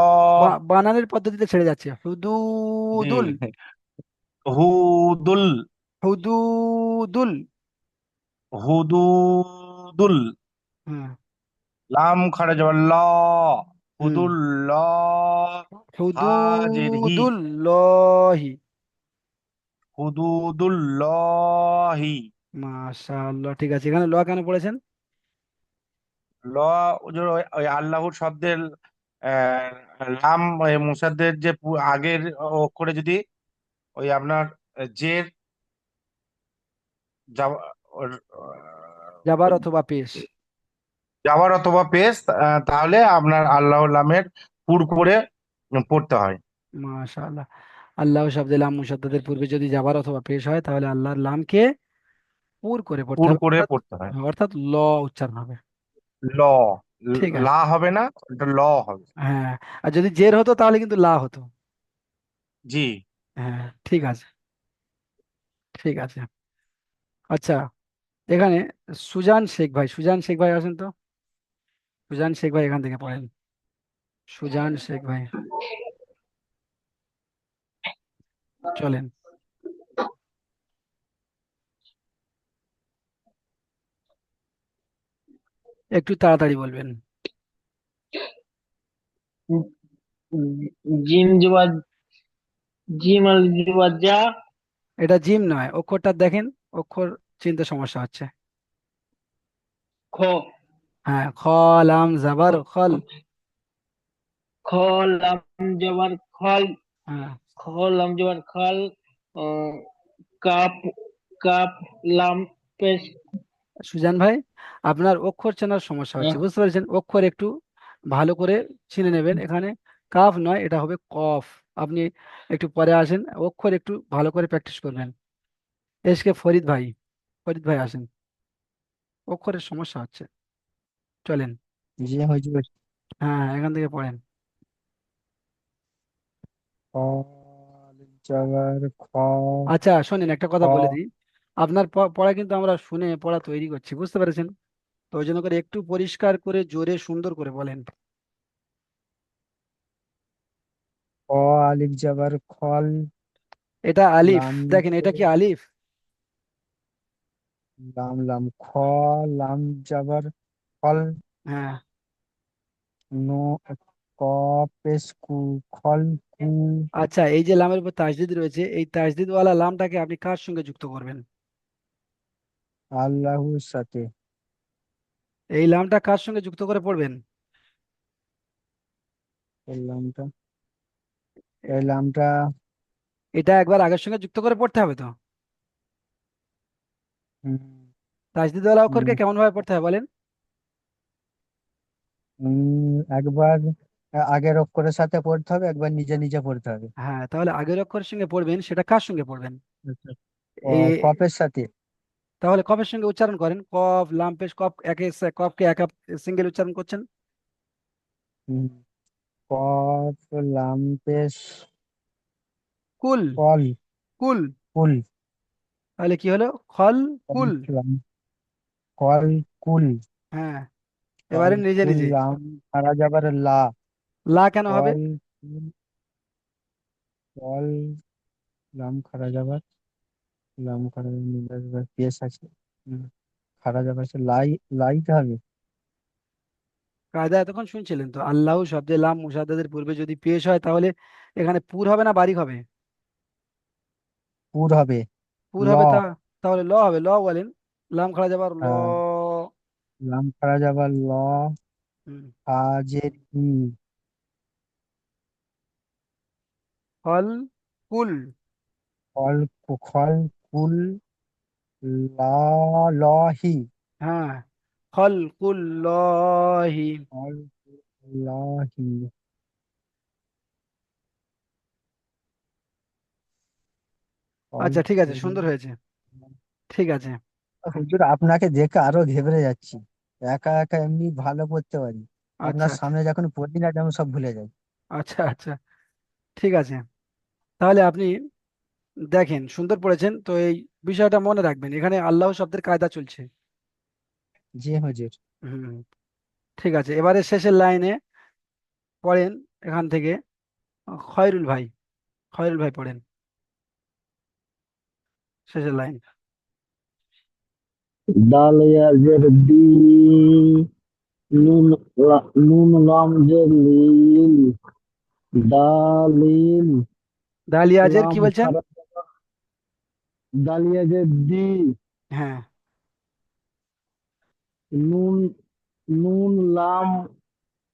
S1: বানানের পদ্ধতিতে ছেড়ে যাচ্ছে,
S6: জি,
S1: হুদুদুল।
S6: হুদুল,
S1: হুদুদুল।
S6: হুদুদুল,
S1: হ্যাঁ।
S6: লাম খাড়া জবর ল,
S1: হুম।
S6: হুদুল ল, হাজের হি,
S1: হুদুদুল্লাহি।
S6: হুদুদুল্লাহি।
S1: মাশাআল্লাহ, ঠিক আছে। এখানে ল কেন পড়েছেন?
S6: ল, ওই আল্লাহর শব্দের লাম মুসাদ্দের যে আগের অক্ষরে যদি ওই আপনার জের যাওয়া- ওর,
S1: জাবার অথবা পেশ।
S6: যাওয়ার অথবা পেশ, তাহলে আপনার আল্লাহর নামের পুর করে পড়তে হয়।
S1: মাশাআল্লাহ। আল্লাহ শব্দে লাম মুসাদ্দাদের পূর্বে যদি জাবার অথবা পেশ হয় তাহলে আল্লাহর লামকে পুর করে পড়তে
S6: পুর
S1: হবে,
S6: করে
S1: অর্থাৎ
S6: পড়তে হয়।
S1: অর্থাৎ ল উচ্চারণ হবে।
S6: ল,
S1: ঠিক আছে।
S6: লা হবে না, এটা ল হবে।
S1: হ্যাঁ। আর যদি জের হতো তাহলে কিন্তু লা হতো।
S6: জি।
S1: হ্যাঁ, ঠিক আছে, ঠিক আছে। আচ্ছা, এখানে সুজান শেখ ভাই, সুজান শেখ ভাই আসেন তো। সুজান শেখ ভাই এখান থেকে পড়েন। সুজান শেখ ভাই, চলেন। একটু তাড়াতাড়ি বলবেন।
S7: জিম জবর জিম আল জবর জা
S1: এটা জিম নয়, অক্ষরটা দেখেন, অক্ষর চিনতে সমস্যা হচ্ছে।
S7: খ
S1: হ্যাঁ, খ লাম জাবার খল।
S7: খ লাম জবর খল
S1: হ্যাঁ।
S7: খ লাম জবর খল আহ, কাপ কাপ লাম পেশ
S1: সুজান ভাই, আপনার অক্ষর চেনার সমস্যা হচ্ছে,
S7: আহ,
S1: বুঝতে পেরেছেন? অক্ষর একটু ভালো করে চিনে নেবেন। এখানে কাফ নয়, এটা হবে কফ। আপনি একটু পরে আসেন, অক্ষর একটু ভালো করে প্র্যাকটিস করবেন। এসকে ফরিদ ভাই, ফরিদ ভাই আসেন, অক্ষরের সমস্যা হচ্ছে। চলেন।
S2: জি হুজুর।
S1: হ্যাঁ, হ্যাঁ, এখান থেকে পড়েন।
S2: কল জবর খ,
S1: আচ্ছা শোনেন, একটা
S2: খ
S1: কথা বলে দিই। আপনার পড়া কিন্তু আমরা শুনে পড়া তৈরি করছি, বুঝতে পেরেছেন? তো ওই জন্য করে একটু পরিষ্কার করে জোরে সুন্দর করে বলেন।
S2: খ আলিফ জবর খল,
S1: এটা আলিফ,
S2: লাম
S1: দেখেন এটা কি আলিফ?
S2: লাম লাম খ, লাম জবর খল,
S1: হ্যাঁ।
S2: নো, ক
S8: পেশ কু খল কু
S1: আচ্ছা, এই যে লামের উপর তাসদিদ রয়েছে, এই তাসদিদওয়ালা লামটাকে আপনি কার সঙ্গে যুক্ত করবেন?
S8: আল্লাহর সাথে।
S1: এই লামটা কার সঙ্গে যুক্ত করে পড়বেন?
S8: এই লামটা এই লামটা
S1: এটা একবার আগের সঙ্গে যুক্ত করে পড়তে হবে তো।
S8: উম,
S1: তাসদিদওয়ালা অক্ষরকে
S8: উম,
S1: কেমন ভাবে পড়তে হবে বলেন?
S8: একবার আগের অক্ষরের সাথে পড়তে হবে, একবার নিজে নিজে পড়তে হবে।
S1: হ্যাঁ, তাহলে আগের অক্ষরের সঙ্গে পড়বেন, সেটা কার সঙ্গে পড়বেন?
S8: আচ্ছা।
S1: এই
S8: কপের সাথে।
S1: তাহলে কফের সঙ্গে উচ্চারণ করেন, কফ লাম পেশ কফ, কফকে একা সিঙ্গেল উচ্চারণ করছেন।
S8: উম, কফ লাম পেশ
S1: কুল।
S8: কল
S1: কুল।
S8: কুল
S1: তাহলে কি হলো? খল কুল।
S8: কফ লাম কল কুল
S1: হ্যাঁ,
S8: কল
S1: এবারে নিজে
S8: কুল
S1: নিজে।
S8: লাম মারা যাবার লা।
S1: লা কেন হবে?
S8: কল কুল কল লাম খারা যাবার লাম খারা যাবার পেশ আছে। উম, খারা যাবার আছে লাই লাইতে হবে।
S1: কায়দা এতক্ষণ শুনছিলেন তো, আল্লাহ শব্দে লাম মুসাদ্দাদের পূর্বে যদি পেশ হয়, তাহলে এখানে পুর হবে না বারিক হবে?
S8: পুর হবে।
S1: পুর
S8: ল
S1: হবে, তাহলে ল হবে। ল বলেন, লাম খাড়া যাবার ল।
S8: লাম খারা যাবার ল।
S1: হুম।
S8: কাজের ই।
S1: খল কুল।
S8: খল খল কুল লা লহি।
S1: হ্যাঁ, খল কুল লহি।
S8: খল লাহি। খল
S1: আচ্ছা, ঠিক আছে,
S8: কুল।
S1: সুন্দর হয়েছে। ঠিক আছে।
S8: হুজুর আপনাকে দেখে আরো ঘেবড়ে যাচ্ছি। একা একা এমনি ভালো পড়তে পারি,
S1: আচ্ছা
S8: আপনার
S1: আচ্ছা।
S8: সামনে যখন পড়ি না তেমন সব ভুলে যাই।
S1: আচ্ছা আচ্ছা, ঠিক আছে। তাহলে আপনি দেখেন, সুন্দর পড়েছেন তো। এই বিষয়টা মনে রাখবেন, এখানে আল্লাহ শব্দের কায়দা চলছে।
S8: জি হুজুর।
S1: হুম। ঠিক আছে, এবারে শেষের লাইনে পড়েন এখান থেকে। খয়রুল ভাই, খয়রুল ভাই পড়েন শেষের লাইন।
S7: দাল ইয়াজের দি নুন নুন লাম জের লিল দালিল
S1: দালিয়াজের
S7: লাম
S1: কি বলছেন?
S7: খারা দাল ইয়াজের দি
S1: হ্যাঁ,
S7: নুন নুন লাম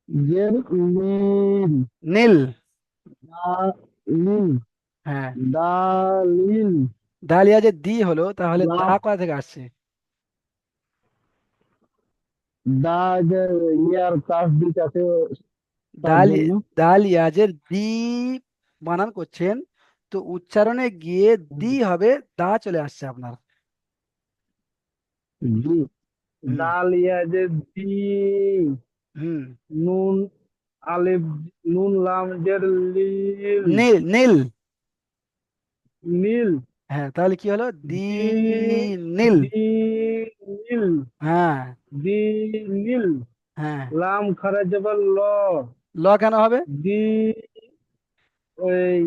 S7: জের লিল
S1: নীল।
S7: দালিল
S1: হ্যাঁ,
S7: দালিল
S1: দালিয়াজের দি হলো, তাহলে দা
S7: লাম
S1: কোথা থেকে আসছে?
S7: দা যে ইয়ার তাসদিদ আছে তার
S1: দালি
S7: জন্য
S1: দালিয়াজের দি বানান করছেন, তো উচ্চারণে গিয়ে দি হবে, দা চলে আসছে আপনার।
S7: জি
S1: হুম।
S7: দাল ইয়াজের দি
S1: হুম।
S7: নুন আলিফ নুন লাম জের লিল
S1: নীল নীল।
S7: নীল
S1: হ্যাঁ, তাহলে কি হলো? দি
S7: দি
S1: নীল।
S7: দি নীল
S1: হ্যাঁ।
S7: দি নীল
S1: হ্যাঁ,
S7: লাম খারা যাবার ল
S1: ল কেন হবে?
S7: দি ওই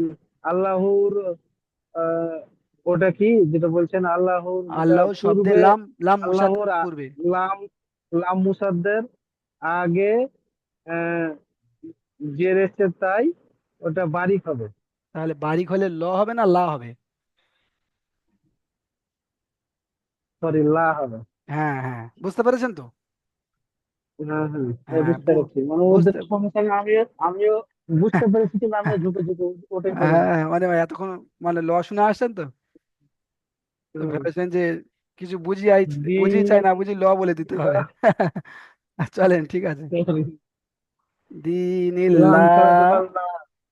S7: আল্লাহর আহ, ওটা কি যেটা বলছেন আল্লাহর যেটা
S1: আল্লাহ শব্দে
S7: পূর্বে
S1: লাম লাম
S7: আল্লাহর
S1: মুসাদ্দাদের পূর্বে।
S7: লাম লাম মুসাদ্দের আগে আহ, জের এসছে তাই ওটা বারিক হবে।
S1: তাহলে বারিক হলে ল হবে না লা হবে?
S7: সরি লা হবে।
S1: হ্যাঁ হ্যাঁ, বুঝতে পেরেছেন তো?
S7: হ্যাঁ হ্যাঁ
S1: হ্যাঁ,
S7: বুঝতে পেরেছি মানে ওদের
S1: বুঝতে।
S7: সঙ্গে সঙ্গে আমিও আমিও বুঝতে পেরেছি কিন্তু আমিও ঝুঁকে ঝুঁকে ওটাই করে
S1: হ্যাঁ,
S7: দিচ্ছি।
S1: মানে এতক্ষণ মানে ল শুনে আসছেন তো, তো
S7: হুম।
S1: ভেবেছেন যে কিছু
S7: দি
S1: বুঝি চাই না বুঝি ল বলে দিতে হবে। চলেন, ঠিক আছে।
S7: লাম খারাপ
S1: দিনিল্লাহ।
S7: না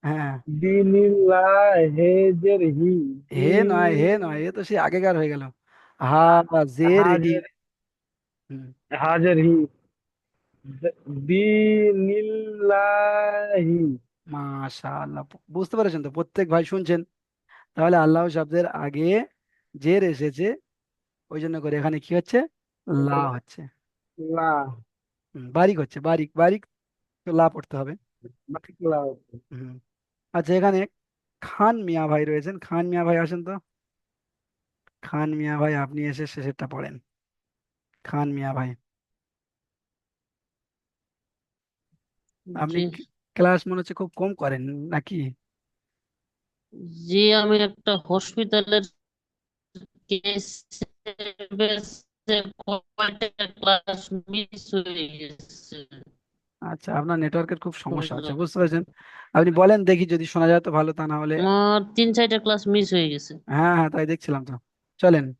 S1: হ্যাঁ।
S7: দিনিল্লাহ হেজের হি দি
S1: হে নয়, হে নয়, এ তো সে আগেকার হয়ে গেল। হাজের হি।
S7: হাজের
S1: হুম।
S7: হাজের হি দিনিল্লাহি
S1: মাশাআল্লাহ, বুঝতে পেরেছেন তো? প্রত্যেক ভাই শুনছেন। তাহলে আল্লাহ শব্দের আগে জের এসেছে, ওই জন্য করে এখানে কি হচ্ছে? লা হচ্ছে।
S7: লা
S1: বারিক হচ্ছে, বারিক বারিক, তো লা পড়তে হবে।
S7: বাকলা
S1: হুম। আচ্ছা, এখানে খান মিয়া ভাই রয়েছেন। খান মিয়া ভাই আসেন তো। খান মিয়া ভাই, আপনি এসে শেষেরটা পড়েন। খান মিয়া ভাই, আপনি
S9: জি
S1: ক্লাস মনে হচ্ছে খুব কম করেন নাকি?
S7: জি, আমি একটা হসপিটালের কেস কয়টা ক্লাস মিস হয়ে গেছে।
S1: আচ্ছা, আপনার নেটওয়ার্কের খুব সমস্যা হচ্ছে, বুঝতে পারছেন। আপনি বলেন দেখি, যদি শোনা যায় তো ভালো, তা না হলে।
S7: আমার 3-4টা ক্লাস মিস হয়ে গেছে।
S1: হ্যাঁ হ্যাঁ, তাই দেখছিলাম তো। চলেন।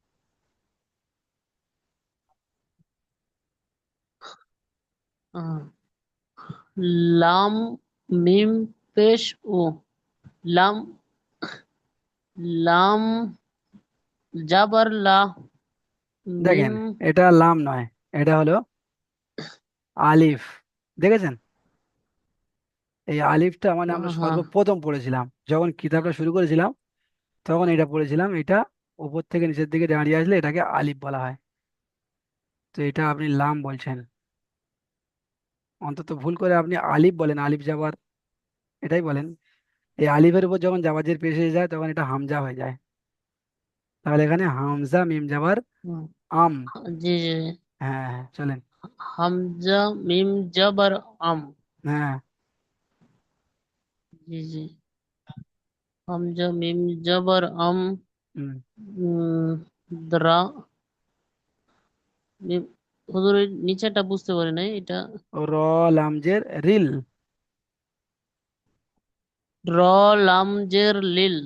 S7: আহ, লাম মিম পেশ ও লাম লাম জাবার লা
S1: দেখেন,
S7: মিম।
S1: এটা লাম নয়, এটা হলো আলিফ। দেখেছেন? এই আলিফটা মানে আমরা
S7: হ্যাঁ,
S1: সর্বপ্রথম পড়েছিলাম যখন কিতাবটা শুরু করেছিলাম, তখন এটা পড়েছিলাম। এটা উপর থেকে নিচের দিকে দাঁড়িয়ে আসলে এটাকে আলিফ বলা হয়। তো এটা আপনি লাম বলছেন। অন্তত ভুল করে আপনি আলিফ বলেন, আলিফ জাবার, এটাই বলেন। এই আলিফের উপর যখন জাবাজের পেশ হয়ে যায় তখন এটা হামজা হয়ে যায়। তাহলে এখানে হামজা মিম জাবার
S7: হুম,
S1: আম।
S7: জি জি।
S1: হ্যাঁ হ্যাঁ, চলেন।
S7: হামজা মিম জাবার আম।
S1: হ্যাঁ।
S7: জি জি। হামজা মিম জাবার আম।
S1: হুম।
S7: উম, দ্রা মিম। হুজুর, এই নিচেটা বুঝতে পারি নাই এটা।
S1: র লামজের রিল।
S7: র লাম জের লিল।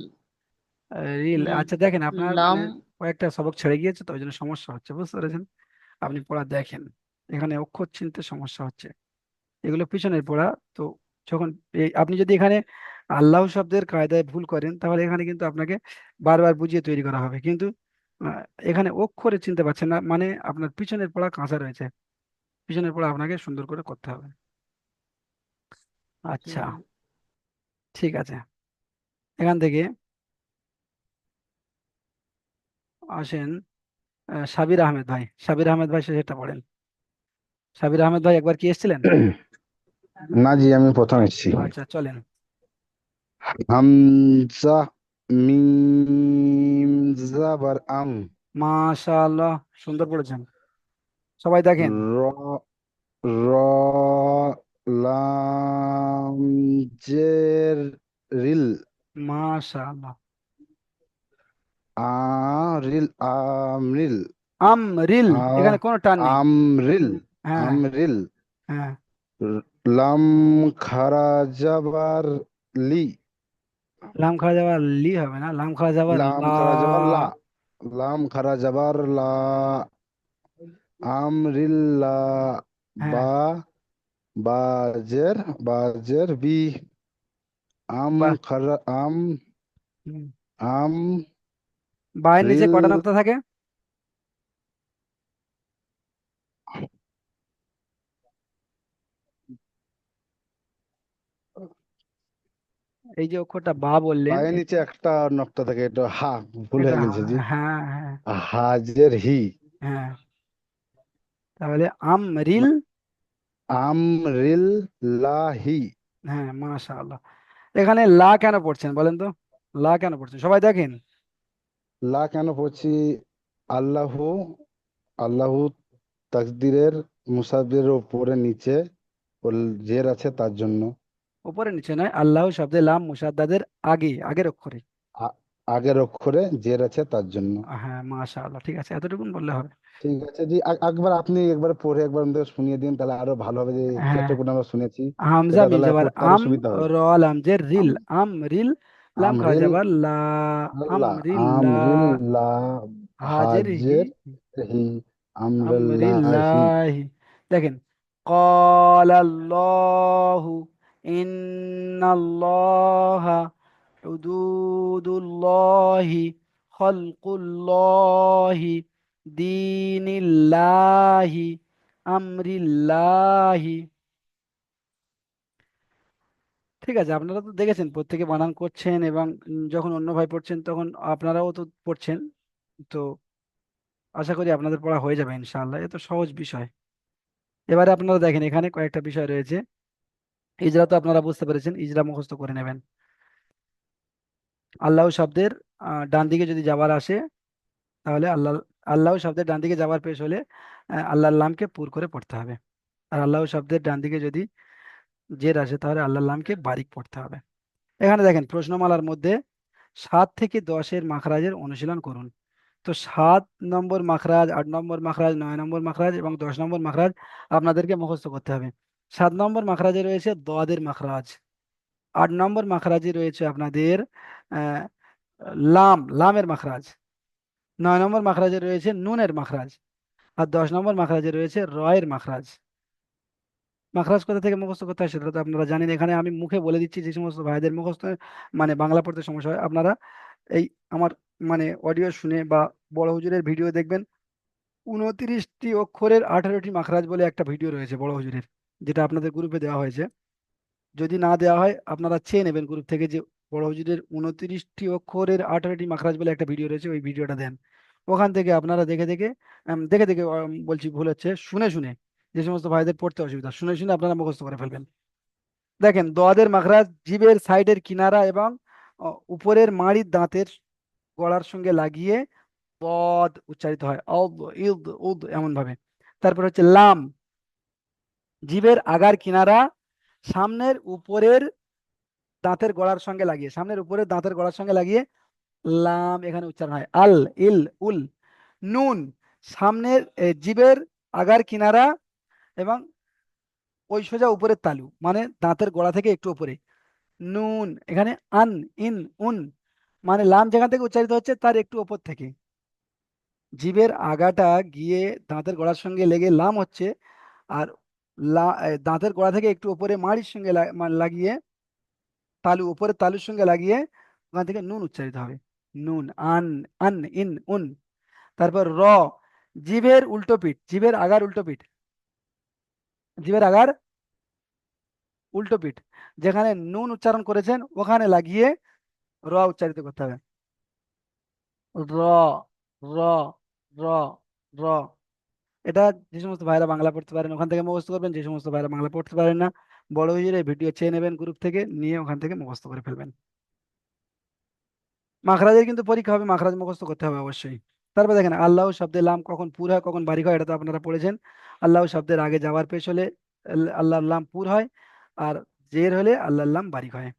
S1: রিল,
S7: ল-
S1: আচ্ছা দেখেন, আপনার মানে
S7: লাম।
S1: কয়েকটা সবক ছেড়ে গিয়েছে তো ওই জন্য সমস্যা হচ্ছে, বুঝতে পেরেছেন। আপনি পড়া দেখেন, এখানে অক্ষর চিনতে সমস্যা হচ্ছে, এগুলো পিছনের পড়া। তো যখন আপনি যদি এখানে আল্লাহ শব্দের কায়দায় ভুল করেন তাহলে এখানে কিন্তু আপনাকে বারবার বুঝিয়ে তৈরি করা হবে, কিন্তু আহ, এখানে অক্ষরে চিনতে পারছেন না, মানে আপনার পিছনের পড়া কাঁচা রয়েছে, পিছনের পড়া আপনাকে সুন্দর করে করতে হবে।
S7: জি
S1: আচ্ছা,
S7: জি।
S1: ঠিক আছে। এখান থেকে আসেন, সাবির আহমেদ ভাই, সাবির আহমেদ ভাই শেষেরটা পড়েন। সাবির আহমেদ ভাই একবার কি এসেছিলেন?
S6: না জি, আমি প্রথম এসেছি।
S1: আচ্ছা, চলেন।
S6: হামজা মিম জাবার আম।
S1: মাশাআল্লাহ, সুন্দর পড়েছেন। সবাই দেখেন।
S6: র র লাম জের রিল।
S1: মাশাআল্লাহ।
S6: রিল আমরিল।
S1: আমরিল,
S6: আ
S1: এখানে কোনো টান নেই।
S6: আমরিল।
S1: হ্যাঁ
S6: আমরিল।
S1: হ্যাঁ।
S6: লাম খারা জাবার লি।
S1: লাম খাড়া যাবার লি হবে না, লাম খাড়া যাবার
S6: লাম
S1: লা।
S6: খারা যাবার লা। লাম খারা যাবার লা। আমরিল্লা।
S1: হ্যাঁ।
S6: বা বাজের বাজের বি। আম
S1: বাহ।
S6: খারা আম।
S1: হুম।
S6: আম
S1: বায়ের নিচে
S6: রিল।
S1: কটা নোক্তা থাকে? এই যে অক্ষরটা বা বললেন,
S6: পায়ের নিচে একটা নকটা থাকে, এটা হা। ভুল
S1: এটা
S6: হয়ে গেছে জি।
S1: হ্যাঁ হ্যাঁ
S6: হাজের হি।
S1: হ্যাঁ। তাহলে আমরিল।
S6: আমরিল লাহি।
S1: হ্যাঁ, মাশাআল্লাহ। এখানে লা কেন পড়ছেন বলেন তো? লা কেন পড়ছেন সবাই দেখেন।
S6: লা কেন পড়ছি? আল্লাহ আল্লাহ তাকদিরের মুসাফিরের উপরে নিচে ও জের আছে তার জন্য।
S1: উপরে নিচে নয়, আল্লাহ শব্দে লাম মুসাদ্দাদের আগে, আগের অক্ষরে।
S6: আ- আগের অক্ষরে জের আছে তার জন্য।
S1: হ্যাঁ, মাশাআল্লাহ, ঠিক আছে, এতটুকুন বললে হবে।
S6: ঠিক আছে জি, একবার আপনি একবার পড়ে একবার আমাদের শুনিয়ে দিন, তাহলে আরো ভালো হবে, যে
S1: হ্যাঁ,
S6: যতটুকু আমরা শুনেছি
S1: হামজা
S6: সেটা
S1: মিম
S6: তাহলে
S1: জাবার
S6: পড়তে আরো
S1: আম,
S6: সুবিধা হবে।
S1: র লাম জের রিল,
S6: আম
S1: আম রিল, লাম খাওয়া
S6: আমরিল
S1: যাবার লা,
S6: আল্লাহ
S1: আমরিল্লাহ,
S6: আমরিল্লা
S1: হাজের হি,
S6: হাজের হি। আমরিল্লাহি।
S1: আমরিল্লাহি। দেখেন, ক্বালাল্লাহু ইন্নাল্লাহা হুদুদুল্লাহি খালকুল্লাহি দীনিল্লাহি আমরিল্লাহি। ঠিক আছে, আপনারা তো দেখেছেন প্রত্যেকে বানান করছেন, এবং যখন অন্য ভাই পড়ছেন তখন আপনারাও তো পড়ছেন। তো আশা করি আপনাদের পড়া হয়ে যাবে ইনশাআল্লাহ, এ তো সহজ বিষয়। এবারে আপনারা দেখেন, এখানে কয়েকটা বিষয় রয়েছে। ইজরা তো আপনারা বুঝতে পেরেছেন, ইজরা মুখস্থ করে নেবেন। আল্লাহ শব্দের ডান দিকে যদি যাবার আসে, তাহলে আল্লাহ, আল্লাহ শব্দের ডান দিকে যাবার পেশ হলে আল্লাহর লামকে পুর করে পড়তে হবে। আর আল্লাহ শব্দের ডান দিকে যদি জের আসে তাহলে আল্লাহর লামকে বারিক পড়তে হবে। এখানে দেখেন প্রশ্নমালার মধ্যে 7 থেকে 10-এর মাখরাজের অনুশীলন করুন। তো 7 নম্বর মাখরাজ, 8 নম্বর মাখরাজ, 9 নম্বর মাখরাজ এবং 10 নম্বর মাখরাজ আপনাদেরকে মুখস্থ করতে হবে। 7 নম্বর মাখরাজে রয়েছে দোয়াদের মাখরাজ। 8 নম্বর মাখরাজে রয়েছে আপনাদের আহ, লামের মাখরাজ। 9 নম্বর মাখরাজে রয়েছে নুনের মাখরাজ। আর 10 নম্বর মাখরাজে রয়েছে রয়ের মাখরাজ। মাখরাজ কোথা থেকে মুখস্থ করতে হয় সেটা তো আপনারা জানেন। এখানে আমি মুখে বলে দিচ্ছি, যে সমস্ত ভাইদের মুখস্থ মানে বাংলা পড়তে সমস্যা হয়, আপনারা এই আমার মানে অডিও শুনে বা বড় হুজুরের ভিডিও দেখবেন। 29টি অক্ষরের 18টি মাখরাজ বলে একটা ভিডিও রয়েছে বড় হুজুরের, যেটা আপনাদের গ্রুপে দেওয়া হয়েছে। যদি না দেওয়া হয় আপনারা চেয়ে নেবেন গ্রুপ থেকে, যে বড় হুজুরের 29টি অক্ষরের 18টি মাখরাজ বলে একটা ভিডিও রয়েছে, ওই ভিডিওটা দেন। ওখান থেকে আপনারা দেখে দেখে দেখে দেখে বলছি ভুল হচ্ছে, শুনে শুনে, যে সমস্ত ভাইদের পড়তে অসুবিধা, শুনে শুনে আপনারা মুখস্থ করে ফেলবেন। দেখেন দোয়াদের মাখরাজ জিভের সাইডের কিনারা এবং উপরের মাড়ির দাঁতের গলার সঙ্গে লাগিয়ে বদ উচ্চারিত হয়, অদ ইদ উদ এমন ভাবে। তারপর হচ্ছে লাম, জিভের আগার কিনারা সামনের উপরের দাঁতের গলার সঙ্গে লাগিয়ে, সামনের উপরের দাঁতের গলার সঙ্গে লাগিয়ে লাম এখানে উচ্চারণ হয়। আল ইল উল। নুন, সামনের জিভের আগার কিনারা এবং ওই সোজা উপরের তালু, মানে দাঁতের গোড়া থেকে একটু উপরে। নুন, এখানে আন ইন উন, মানে লাম যেখান থেকে উচ্চারিত হচ্ছে তার একটু ওপর থেকে। জিভের আগাটা গিয়ে দাঁতের গোড়ার সঙ্গে লেগে লাম হচ্ছে, আর দাঁতের গোড়া থেকে একটু উপরে মাড়ির সঙ্গে মানে লাগিয়ে তালু, উপরের তালুর সঙ্গে লাগিয়ে ওখান থেকে নুন উচ্চারিত হবে। নুন, আন আন ইন উন। তারপর র, জিভের উল্টো পিঠ, জিভের আগার উল্টো পিঠ, জিভের আগার উল্টো পিঠ, যেখানে নুন উচ্চারণ করেছেন ওখানে লাগিয়ে র উচ্চারিত করতে হবে। র র র র। এটা যে সমস্ত ভাইরা বাংলা পড়তে পারেন ওখান থেকে মুখস্থ করবেন, যে সমস্ত ভাইরা বাংলা পড়তে পারেন না বড় হুজুর এই ভিডিও চেয়ে নেবেন গ্রুপ থেকে, নিয়ে ওখান থেকে মুখস্থ করে ফেলবেন। মাখরাজের কিন্তু পরীক্ষা হবে, মাখরাজ মুখস্থ করতে হবে অবশ্যই। তারপর দেখেন আল্লাহ শব্দের লাম কখন পুর হয় কখন বারিক হয়, এটা তো আপনারা পড়েছেন। আল্লাহ শব্দের আগে যাওয়ার পেশ হলে আল্লাহর লাম পুর হয়, আর জের হলে আল্লাহর লাম বারিক হয়।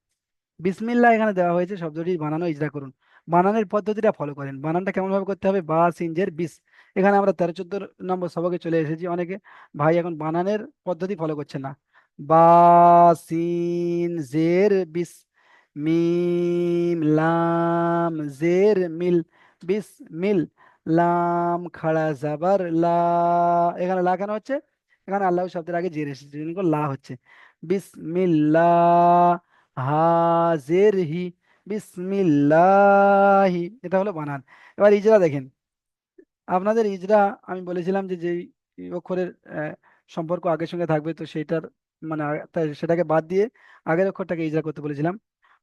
S1: বিসমিল্লাহ এখানে দেওয়া হয়েছে, শব্দটি বানানো ইজরা করুন। বানানের পদ্ধতিটা ফলো করেন। বানানটা কেমন ভাবে করতে হবে, বা সিনজের বিস। এখানে আমরা 13-14 নম্বর সবকে চলে এসেছি, অনেকে ভাই এখন বানানের পদ্ধতি ফলো করছেন না। বা সিন জের বিস, মিম লাম জের মিল, বিস মিল। লাম খাড়া জাবার লা, এখানে লা কেন হচ্ছে, এখানে আল্লাহ শব্দের আগে জের এসেছে, এই জন্য লা হচ্ছে। বিসমিল্লাহ, হাজের হি, বিসমিল্লাহি, এটা হলো বানান। এবার ইজরা দেখেন, আপনাদের ইজরা আমি বলেছিলাম যে যেই অক্ষরের সম্পর্ক আগের সঙ্গে থাকবে, তো সেইটার মানে তাই সেটাকে বাদ দিয়ে আগের অক্ষরটাকে ইজরা করতে বলেছিলাম,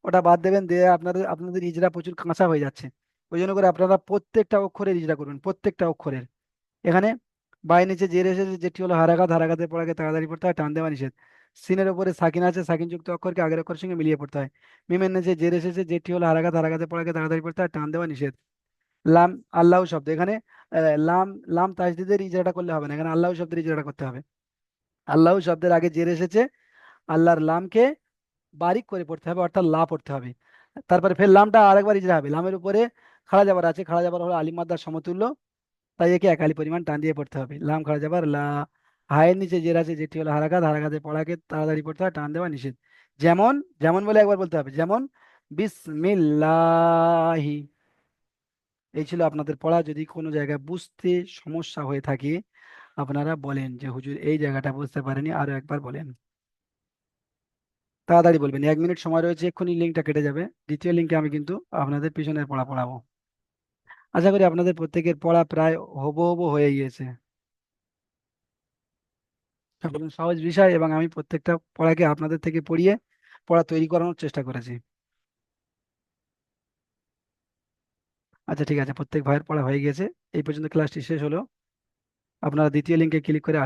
S1: ওটা বাদ দেবেন, দিয়ে আপনাদের আপনাদের ইজরা প্রচুর কাঁচা হয়ে যাচ্ছে। ওই জন্য করে আপনারা প্রত্যেকটা অক্ষরের ইজরা করবেন, প্রত্যেকটা অক্ষরের। এখানে বাই নিচে জের এসেছে, যেটি হলো হারাকাত, হারাকাতের পর আগে তাড়াতাড়ি পড়তে হয়, টান দেওয়া নিষেধ। সিনের উপরে সাকিন আছে, সাকিন যুক্ত অক্ষরকে আগের অক্ষরের সঙ্গে মিলিয়ে পড়তে হয়। মিমের নিচে জের এসেছে, যেটি হলো হারাকাত, হারাকাতের পর আগে তাড়াতাড়ি পড়তে হয়, টান দেওয়া নিষেধ। লাম, আল্লাহ শব্দ, এখানে লাম লাম তাজদিদের ইজরাটা করলে হবে না, এখানে আল্লাহ শব্দের ইজরাটা করতে হবে। আল্লাহ শব্দের আগে জের এসেছে, আল্লাহর লামকে বারিক করে পড়তে হবে, অর্থাৎ লা পড়তে হবে। তারপরে ফের লামটা আরেকবার ইজরা হবে। লামের উপরে খাড়া জাবার আছে, খাড়া জাবার হলো আলিফ মাদ্দার সমতুল্য, তাই একে একালি পরিমাণ টান দিয়ে পড়তে হবে। লাম খাড়া যাবার লা। হায়ের নিচে জের আছে, যেটি হলো হারাকাত, হারাকাতে পড়াকে তাড়াতাড়ি পড়তে হয়, টান দেওয়া নিষেধ। যেমন, যেমন বলে একবার বলতে হবে, যেমন বিসমিল্লাহি। এই ছিল আপনাদের পড়া। যদি কোনো জায়গায় বুঝতে সমস্যা হয়ে থাকে আপনারা বলেন যে হুজুর এই জায়গাটা বুঝতে পারেনি, আরো একবার বলেন। তাড়াতাড়ি বলবেন, 1 মিনিট সময় রয়েছে, এক্ষুনি লিঙ্কটা কেটে যাবে। দ্বিতীয় লিঙ্কে আমি কিন্তু আপনাদের পিছনের পড়া পড়াবো। আশা করি আপনাদের প্রত্যেকের পড়া প্রায় হবো হয়ে গিয়েছে। এবং সহজ বিষয়, এবং আমি প্রত্যেকটা পড়াকে আপনাদের থেকে পড়িয়ে পড়া তৈরি করানোর চেষ্টা করেছি। আচ্ছা ঠিক আছে, প্রত্যেক ভাইয়ের পড়া হয়ে গেছে। এই পর্যন্ত ক্লাসটি শেষ হলো। আপনারা দ্বিতীয় লিঙ্কে ক্লিক করে